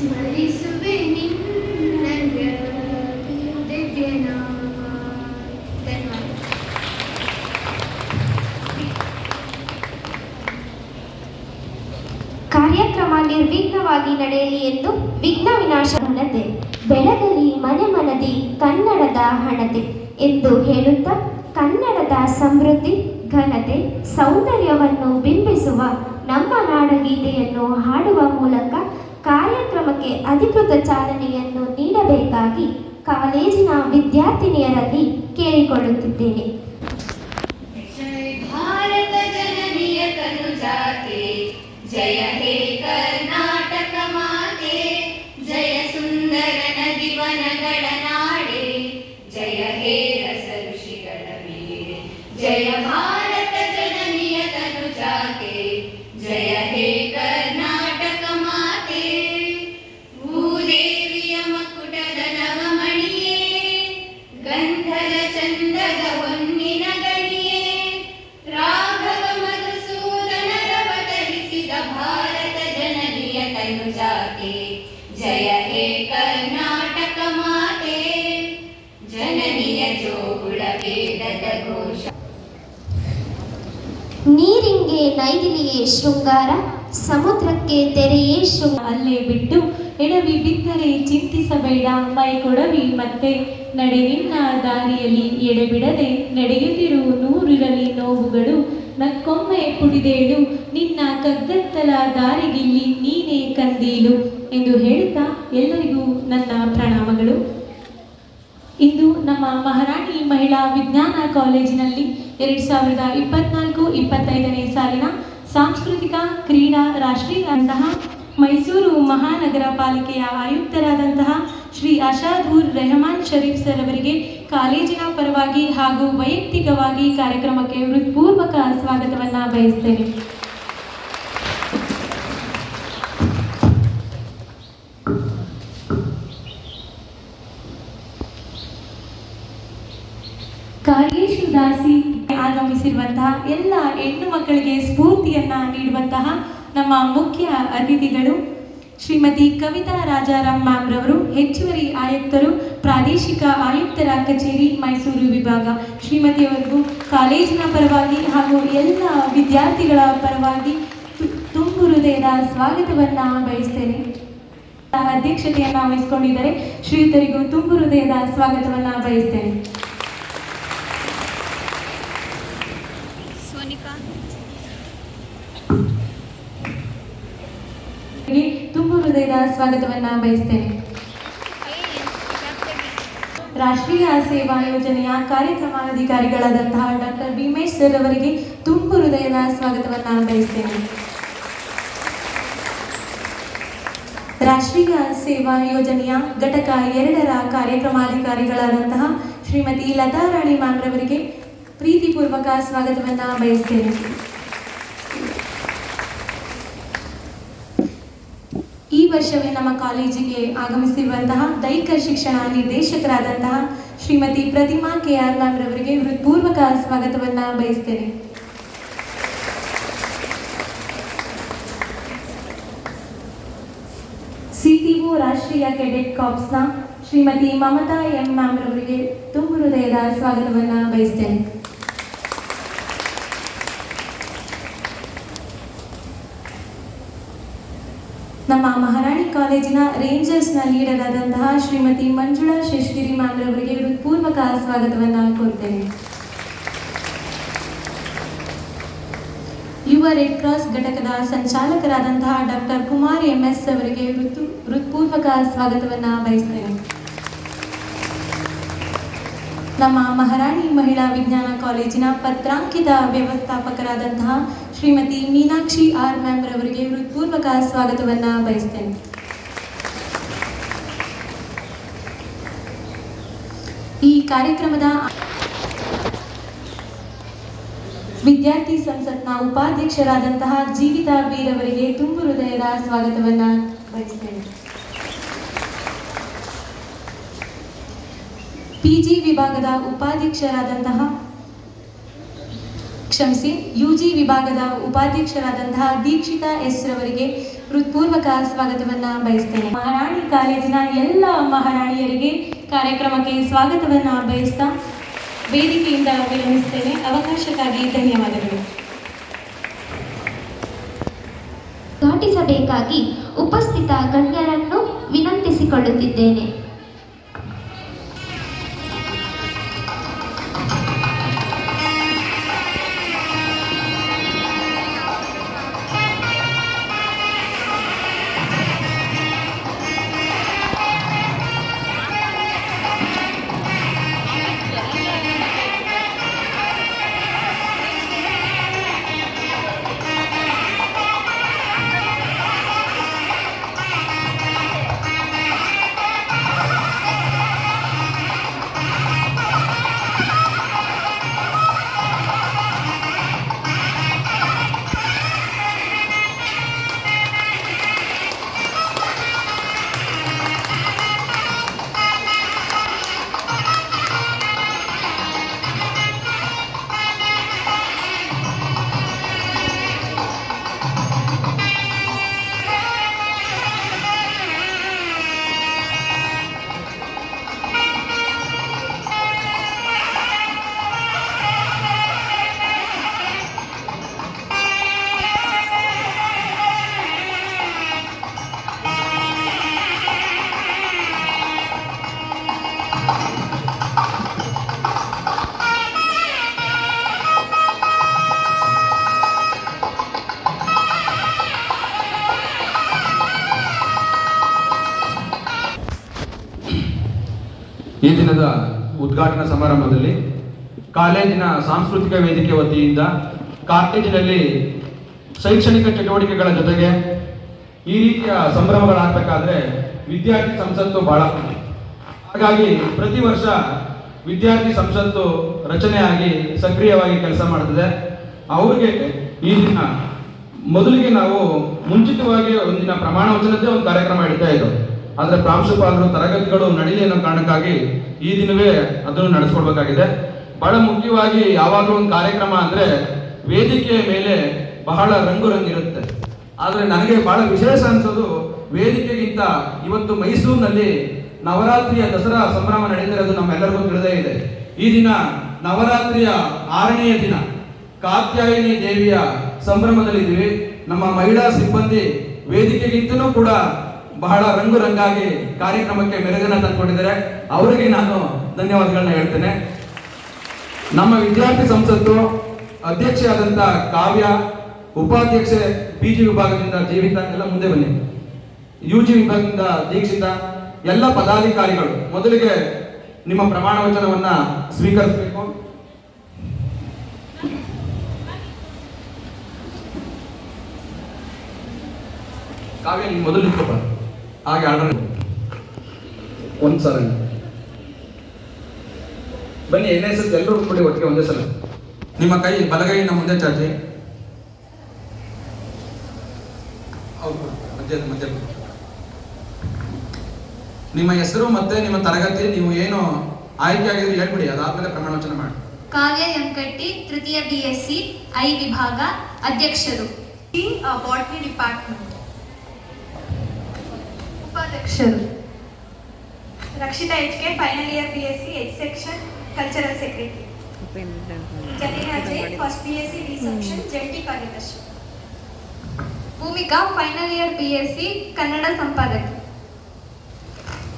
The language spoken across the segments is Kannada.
ಸ್ಮರಿಸುವೆ ನಿನ್ನಯ ದಿವ್ಯನಾಮ. ಧನ್ಯವಾದ. ಕಾರ್ಯಕ್ರಮ ನಿರ್ವಿಘ್ನವಾಗಿ ನಡೆಯಲಿ ಎಂದು ವಿಘ್ನ ವಿನಾಶ ಘನತೆ ಬೆಳಗಲಿ ಮನೆ ಮನದಿ ಕನ್ನಡದ ಹಣತೆ ಎಂದು ಹೇಳುತ್ತಾ ಕನ್ನಡದ ಸಮೃದ್ಧಿ ಘನತೆ ಸೌಂದರ್ಯವನ್ನು ಬಿಂಬಿಸುವ ನಮ್ಮ ನಾಡಗೀತೆಯನ್ನು ಹಾಡುವ ಮೂಲಕ ಕಾರ್ಯಕ್ರಮಕ್ಕೆ ಅಧಿಕೃತ ಚಾಲನೆಯನ್ನು ನೀಡಬೇಕಾಗಿ ಕಾಲೇಜಿನ ವಿದ್ಯಾರ್ಥಿನಿಯರಲ್ಲಿ ಕೇಳಿಕೊಳ್ಳುತ್ತಿದ್ದೇನೆ. ಭಾರತ ಜನನಿಯ ತನುಜಾತೆ ಜಯ ಹೇ ಕರ್ನಾಟಕ ಮಾತೆ, ಜಯ ಸುಂದರ ನದಿ ವನಗಳ ನಾಡೆ, ಜಯ ಹೇ ರಸ ಋಷಿಗಳ ಮೇರೆ. ಜಯ ಭಾರತ ಜನನಿಯ ತನುಜಾತೆ ಜಯ ಹೇ ಕರ್ನಾಟಕ ಮಾತೆ, ಭೂದೇವಿಯ ಮಕುಟದ ನವಮಣಿಯೇ, ಗಂಧದ ಚಂದದ ಹೊನ್ನಿನ ಗಣಿಯೇ, ರಾಘವ ಮಧುಸೂದನರವತರಿಸಿದ ಭಾರತ ಜನನಿಯ ತನುಜಾತೆ ಜಯ ಹೇ ಕರ್ನಾಟಕ ಮಾತೆ, ಜನನಿಯ ಜೋಗುಳ ವೇದದ ಘೋಷ. ನೀರಿಂಗೆ ನೈದಿಲಿಯೇ ಶೃಂಗಾರ, ಸಮುದ್ರಕ್ಕೆ ತೆರೆಯೇ ಶೃಂಗಾರ. ಅಲ್ಲೇ ಬಿಟ್ಟು ಎಡವಿ ಬಿದ್ದರೆ ಚಿಂತಿಸಬೇಡ, ಮೈ ಕೊಡವಿ ಮತ್ತೆ ನಡೆ ನಿನ್ನ ದಾರಿಯಲ್ಲಿ ಎಡೆಬಿಡದೆ ನಡೆಯುತ್ತಿರು ನೂರಿರಲಿ ನೋವುಗಳು, ನಕ್ಕೊಮ್ಮೆ ಪುಡಿದೇಳು ನಿನ್ನ ಕಗ್ಗತ್ತಲ ದಾರಿಗಿಲ್ಲಿ ನೀನೇ ಕಂದೀಲು ಎಂದು ಹೇಳುತ್ತಾ ಎಲ್ಲರಿಗೂ ನನ್ನ ಪ್ರಣಾಮಗಳು. ಇಂದು ನಮ್ಮ ಮಹಾರಾಣಿ ಮಹಿಳಾ ವಿಜ್ಞಾನ ಕಾಲೇಜಿನಲ್ಲಿ 2024-25ನೇ ಸಾಲಿನ ಸಾಂಸ್ಕೃತಿಕ ಕ್ರೀಡಾ ರಾಷ್ಟ್ರೀಯಂತಹ ಮೈಸೂರು ಮಹಾನಗರ ಪಾಲಿಕೆಯ ಆಯುಕ್ತರಾದಂತಹ ಶ್ರೀ ಅಶಾದೂರ್ ರೆಹಮಾನ್ ಶರೀಫ್ ಸರ್ ಅವರಿಗೆ ಕಾಲೇಜಿನ ಪರವಾಗಿ ಹಾಗೂ ವೈಯಕ್ತಿಕವಾಗಿ ಕಾರ್ಯಕ್ರಮಕ್ಕೆ ಹೃತ್ಪೂರ್ವಕ ಸ್ವಾಗತವನ್ನು ಬಯಸ್ತೇನೆ. ಕಾರ್ಯೇಶು ದಾಸಿ ಆಗಮಿಸಿರುವಂತಹ ಎಲ್ಲ ಹೆಣ್ಣು ಮಕ್ಕಳಿಗೆ ಸ್ಫೂರ್ತಿಯನ್ನ ನೀಡುವಂತಹ ನಮ್ಮ ಮುಖ್ಯ ಅತಿಥಿಗಳು ಶ್ರೀಮತಿ ಕವಿತಾ ರಾಜಾರಾಮ್ ಮ್ಯಾಮ್ ರವರು, ಹೆಚ್ಚುವರಿ ಆಯುಕ್ತರು, ಪ್ರಾದೇಶಿಕ ಆಯುಕ್ತರ ಕಚೇರಿ ಮೈಸೂರು ವಿಭಾಗ. ಶ್ರೀಮತಿಯವರಿಗೂ ಕಾಲೇಜಿನ ಪರವಾಗಿ ಹಾಗೂ ಎಲ್ಲ ವಿದ್ಯಾರ್ಥಿಗಳ ಪರವಾಗಿ ತುಂಬು ಹೃದಯದ ಸ್ವಾಗತವನ್ನ ಬಯಸ್ತೇನೆ. ಅಧ್ಯಕ್ಷತೆಯನ್ನ ವಹಿಸಿಕೊಂಡಿದ್ದಾರೆ ಶ್ರೀಯುತರಿಗೂ ತುಂಬು ಹೃದಯದ ಸ್ವಾಗತವನ್ನ ಬಯಸ್ತೇನೆ. ತುಂಬು ಹೃದಯದ ಸ್ವಾಗತವನ್ನ ಬಯಸ್ತೇನೆ. ರಾಷ್ಟ್ರೀಯ ಸೇವಾ ಯೋಜನೆಯ ಕಾರ್ಯಕ್ರಮಾಧಿಕಾರಿಗಳಾದಂತಹ ಡಾಕ್ಟರ್ ಭೀಮೇಶ್ ಸರ್ ಅವರಿಗೆ ತುಂಬು ಹೃದಯದ ಸ್ವಾಗತವನ್ನ ಬಯಸ್ತೇನೆ. ರಾಷ್ಟ್ರೀಯ ಸೇವಾ ಯೋಜನೆಯ ಘಟಕ 2ರ ಕಾರ್ಯಕ್ರಮಾಧಿಕಾರಿಗಳಾದಂತಹ ಶ್ರೀಮತಿ ಲತಾ ರಾಣಿ ಮ್ಯಾಮ್ ರವರಿಗೆ ಪ್ರೀತಿಪೂರ್ವಕ ಸ್ವಾಗತವನ್ನ ಬಯಸ್ತೇನೆ. ಈ ವರ್ಷವೇ ನಮ್ಮ ಕಾಲೇಜಿಗೆ ಆಗಮಿಸಿರುವಂತಹ ದೈಹಿಕ ಶಿಕ್ಷಣ ನಿರ್ದೇಶಕರಾದಂತಹ ಶ್ರೀಮತಿ ಪ್ರತಿಮಾ KR ಮ್ಯಾಮ್ ರವರಿಗೆ ಹೃತ್ಪೂರ್ವಕ ಸ್ವಾಗತವನ್ನ ಬಯಸ್ತೇನೆ. CTO ರಾಷ್ಟ್ರೀಯ ಕೆಡೆಟ್ ಕಾರ್ಪ್ಸ್ನ ಶ್ರೀಮತಿ ಮಮತಾ M ಮ್ಯಾಮ್ ರವರಿಗೆ ತುಂಬು ಹೃದಯದ ಸ್ವಾಗತವನ್ನ ಬಯಸ್ತೇನೆ. ನಮ್ಮ ಮಹಾರಾಣಿ ಕಾಲೇಜಿನ ರೇಂಜರ್ಸ್ನ ಲೀಡರ್ ಆದಂತಹ ಶ್ರೀಮತಿ ಮಂಜುಳಾ ಶೇಷಗಿರಿ ಮ್ಯಾಮ್ ರವರಿಗೆ ಹೃತ್ಪೂರ್ವಕ ಸ್ವಾಗತವನ್ನ ಕೋರ್ತೇನೆ. ಯುವ ರೆಡ್ ಕ್ರಾಸ್ ಘಟಕದ ಸಂಚಾಲಕರಾದಂತಹ ಡಾಕ್ಟರ್ ಕುಮಾರ್ MS ಅವರಿಗೆ ಹೃತ್ಪೂರ್ವಕ ಸ್ವಾಗತವನ್ನ ಬಯಸ್ತೇನೆ. ನಮ್ಮ ಮಹಾರಾಣಿ ಮಹಿಳಾ ವಿಜ್ಞಾನ ಕಾಲೇಜಿನ ಪತ್ರಾಂಕಿತ ವ್ಯವಸ್ಥಾಪಕರಾದಂತಹ ಶ್ರೀಮತಿ ಮೀನಾಕ್ಷಿ R ಮ್ಯಾಮ್ ರವರಿಗೆ ಹೃತ್ಪೂರ್ವಕ ಸ್ವಾಗತವನ್ನ ಬಯಸ್ತೇನೆ. ಈ ಕಾರ್ಯಕ್ರಮದ ವಿದ್ಯಾರ್ಥಿ ಸಂಸತ್ನ ಉಪಾಧ್ಯಕ್ಷರಾದಂತಹ ಜೀವಿತಾ ವೀರ್ ಅವರಿಗೆ ತುಂಬು ಹೃದಯದ ಸ್ವಾಗತವನ್ನ ಬಯಸ್ತೇನೆ. PG ವಿಭಾಗದ ಉಪಾಧ್ಯಕ್ಷರಾದಂತಹ UG ವಿಭಾಗದ ಉಪಾಧ್ಯಕ್ಷರಾದಂತಹ ದೀಕ್ಷಿತಾ S ರವರಿಗೆ ಹೃತ್ಪೂರ್ವಕ ಸ್ವಾಗತವನ್ನ ಬಯಸ್ತೇನೆ. ಮಹಾರಾಣಿ ಕಾಲೇಜಿನ ಎಲ್ಲ ಮಹಾರಾಣಿಯರಿಗೆ ಕಾರ್ಯಕ್ರಮಕ್ಕೆ ಸ್ವಾಗತವನ್ನ ಬಯಸ್ತಾ ವೇದಿಕೆಯಿಂದ ವಿರಮಿಸ್ತೇನೆ. ಅವಕಾಶಕ್ಕಾಗಿ ಧನ್ಯವಾದಗಳು. ಘಾಟಿಸಬೇಕಾಗಿ ಉಪಸ್ಥಿತ ಗಣ್ಯರನ್ನು ವಿನಂತಿಸಿಕೊಳ್ಳುತ್ತಿದ್ದೇನೆ. ಈ ದಿನದ ಉದ್ಘಾಟನಾ ಸಮಾರಂಭದಲ್ಲಿ ಕಾಲೇಜಿನ ಸಾಂಸ್ಕೃತಿಕ ವೇದಿಕೆ ವತಿಯಿಂದ ಕಾಲೇಜಿನಲ್ಲಿ ಶೈಕ್ಷಣಿಕ ಚಟುವಟಿಕೆಗಳ ಜೊತೆಗೆ ಈ ರೀತಿಯ ಸಂಭ್ರಮಗಳಾಗಬೇಕಾದ್ರೆ ವಿದ್ಯಾರ್ಥಿ ಸಂಸತ್ತು ಬಹಳ ಮುಖ್ಯ. ಹಾಗಾಗಿ ಪ್ರತಿ ವರ್ಷ ವಿದ್ಯಾರ್ಥಿ ಸಂಸತ್ತು ರಚನೆಯಾಗಿ ಸಕ್ರಿಯವಾಗಿ ಕೆಲಸ ಮಾಡುತ್ತದೆ. ಅವ್ರಿಗೆ ಈ ದಿನ ಮೊದಲಿಗೆ ನಾವು ಮುಂಚಿತವಾಗಿ ಒಂದಿನ ಪ್ರಮಾಣ ವಚನದ್ದೇ ಒಂದು ಕಾರ್ಯಕ್ರಮ ಇಡ್ತಾ ಇದ್ದೆವು. ಆದರೆ ಪ್ರಾಂಶುಪಾಲರು ತರಗತಿಗಳು ನಡೀಲಿ ಅನ್ನೋ ಕಾರಣಕ್ಕಾಗಿ ಈ ದಿನವೇ ಅದನ್ನು ನಡೆಸ್ಕೊಡ್ಬೇಕಾಗಿದೆ. ಬಹಳ ಮುಖ್ಯವಾಗಿ ಯಾವಾಗಲೂ ಒಂದು ಕಾರ್ಯಕ್ರಮ ಅಂದರೆ ವೇದಿಕೆಯ ಮೇಲೆ ಬಹಳ ರಂಗಿರುತ್ತೆ. ಆದರೆ ನನಗೆ ಬಹಳ ವಿಶೇಷ ಅನ್ಸೋದು ವೇದಿಕೆಗಿಂತ ಇವತ್ತು ಮೈಸೂರಿನಲ್ಲಿ ನವರಾತ್ರಿಯ ದಸರಾ ಸಂಭ್ರಮ ನಡೀತಿರೋದು ನಮ್ಮೆಲ್ಲರಿಗೂ ತಿಳಿದೇ ಇದೆ. ಈ ದಿನ ನವರಾತ್ರಿಯ 6ನೆಯ ದಿನ ಕಾತ್ಯಾಯಿನಿ ದೇವಿಯ ಸಂಭ್ರಮದಲ್ಲಿದ್ದೀವಿ. ನಮ್ಮ ಮಹಿಳಾ ಸಿಬ್ಬಂದಿ ವೇದಿಕೆಗಿಂತಲೂ ಕೂಡ ಬಹಳ ರಂಗಾಗಿ ಕಾರ್ಯಕ್ರಮಕ್ಕೆ ಮೆರುಗನ್ನ ತಂದುಕೊಂಡಿದ್ದಾರೆ. ಅವರಿಗೆ ನಾನು ಧನ್ಯವಾದಗಳನ್ನ ಹೇಳ್ತೇನೆ. ನಮ್ಮ ವಿದ್ಯಾರ್ಥಿ ಸಂಸತ್ತು ಅಧ್ಯಕ್ಷೆಯಾದಂಥ ಕಾವ್ಯ, ಉಪಾಧ್ಯಕ್ಷೆ PG ವಿಭಾಗದಿಂದ ಜೀವಿತ, ಎಲ್ಲ ಮುಂದೆ ಬನ್ನಿ. UG ವಿಭಾಗದಿಂದ ದೀಕ್ಷಿತ, ಎಲ್ಲ ಪದಾಧಿಕಾರಿಗಳು ಮೊದಲಿಗೆ ನಿಮ್ಮ ಪ್ರಮಾಣ ವಚನವನ್ನ ಸ್ವೀಕರಿಸಬೇಕು. ಕಾವ್ಯ ನೀವು ಮೊದಲು ನಿಂತ್ಕೊಪ್ಪ, ಹಾಗೆ ಆರ್ಡರ್ ಒಂದ್ಸಲ ಬನ್ನಿ. NSS ಎಲ್ಲರೂ ಕೂಡಿ ಒಟ್ಟಿಗೆ ಒಂದೇ ಸಲ ನಿಮ್ಮ ಕೈ ಬಲಗೈಯಿಂದ ಮುಂದೆ ಚಾಚಿ. ಮಧ್ಯ ನಿಮ್ಮ ಹೆಸರು ಮತ್ತೆ ನಿಮ್ಮ ತರಗತಿ, ನೀವು ಏನು ಆಯ್ಕೆ ಆಗಿದ್ರೆ ಹೇಳ್ಬಿಡಿ, ಅದಾದ್ಮೇಲೆ ಪ್ರಮಾಣ ವಚನ ಮಾಡಿ. ಕಾವ್ಯ ಎಂಕಟ್ಟಿ, ತೃತೀಯ BSc I ವಿಭಾಗ, ಅಧ್ಯಕ್ಷರು. ಬಾಟ್ನಿ ಡಿಪಾರ್ಟ್ಮೆಂಟ್ ಉಪಾಧ್ಯಕ್ಷರು. Rakshitha HK, final year BSc H section, cultural secretary. Jathina J, first BSc D section, ಜಂಟಿ ಕಾರ್ಯದರ್ಶಿ. Bhoomika, final year BSc Kannada ಸಂಪಾದಕಿ.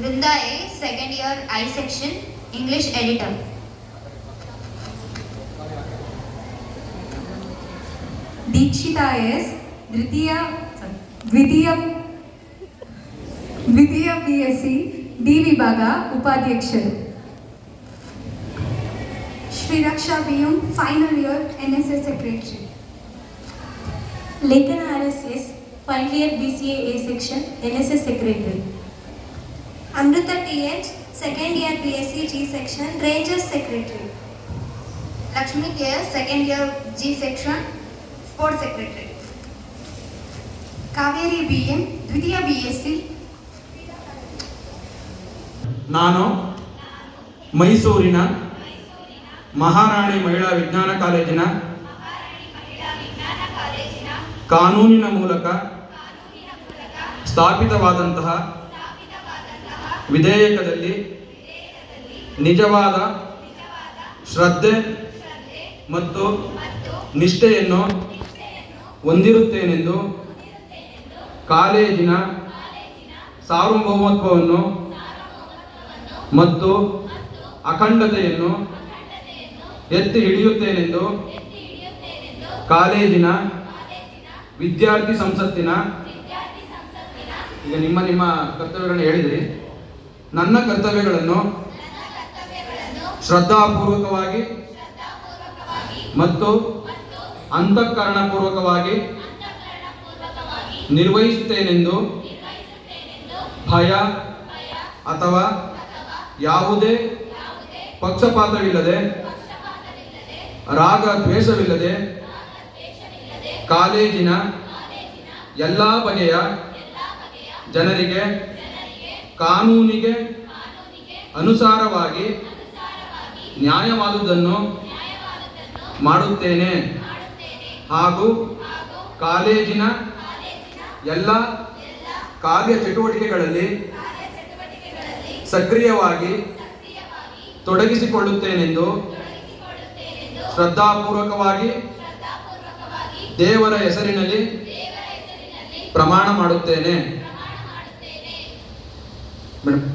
Vrinda A, second year I section, English editor. Dikshitha S, ದ್ವಿತೀಯ BSc D ವಿಭಾಗ, ಉಪಾಧ್ಯಕ್ಷರು. Shreeraksha BM, final year NSS secretary. Lekhana RSS, final year BCA A section, NSS secretary. Amrutha TH, second year BSc G section, rangers secretary. Lakshmi KS, second year G section, sports secretary. Kaveri BM, ದ್ವಿತೀಯ BSc. ನಾನು ಮೈಸೂರಿನ ಮಹಾರಾಣಿ ಮಹಿಳಾ ವಿಜ್ಞಾನ ಕಾಲೇಜಿನ ಕಾನೂನಿನ ಮೂಲಕ ಸ್ಥಾಪಿತವಾದಂತಹ ವಿಧೇಯಕದಲ್ಲಿ ನಿಜವಾದ ಶ್ರದ್ಧೆ ಮತ್ತು ನಿಷ್ಠೆಯನ್ನು ಹೊಂದಿರುತ್ತೇನೆಂದು ಕಾಲೇಜಿನ ಸಾರ್ವಭೌಮತ್ವವನ್ನು ಮತ್ತು ಅಖಂಡತೆಯನ್ನು ಎತ್ತಿ ಹಿಡಿಯುತ್ತೇನೆಂದು ಕಾಲೇಜಿನ ವಿದ್ಯಾರ್ಥಿ ಸಂಸತ್ತಿನ ಈಗ ನಿಮ್ಮ ಕರ್ತವ್ಯಗಳನ್ನು ಹೇಳಿದಿರಿ. ನನ್ನ ಕರ್ತವ್ಯಗಳನ್ನು ಶ್ರದ್ಧಾಪೂರ್ವಕವಾಗಿ ಮತ್ತು ಅಂತಃಕರಣಪೂರ್ವಕವಾಗಿ ನಿರ್ವಹಿಸುತ್ತೇನೆಂದು ಭಯ ಅಥವಾ ಯಾವುದೇ ಪಕ್ಷಪಾತವಿಲ್ಲದೆ ರಾಗ ದ್ವೇಷವಿಲ್ಲದೆ ಕಾಲೇಜಿನ ಎಲ್ಲ ಬಗೆಯ ಜನರಿಗೆ ಕಾನೂನಿಗೆ ಅನುಸಾರವಾಗಿ ನ್ಯಾಯವಾದುದನ್ನು ಮಾಡುತ್ತೇನೆ ಹಾಗೂ ಕಾಲೇಜಿನ ಎಲ್ಲ ಕಾರ್ಯಚಟುವಟಿಕೆಗಳಲ್ಲಿ ಸಕ್ರಿಯವಾಗಿ ತೊಡಗಿಸಿಕೊಳ್ಳುತ್ತೇನೆಂದು ಶ್ರದ್ಧಾಪೂರ್ವಕವಾಗಿ ದೇವರ ಹೆಸರಿನಲ್ಲಿ ಪ್ರಮಾಣ ಮಾಡುತ್ತೇನೆ. ಮೇಡಮ್.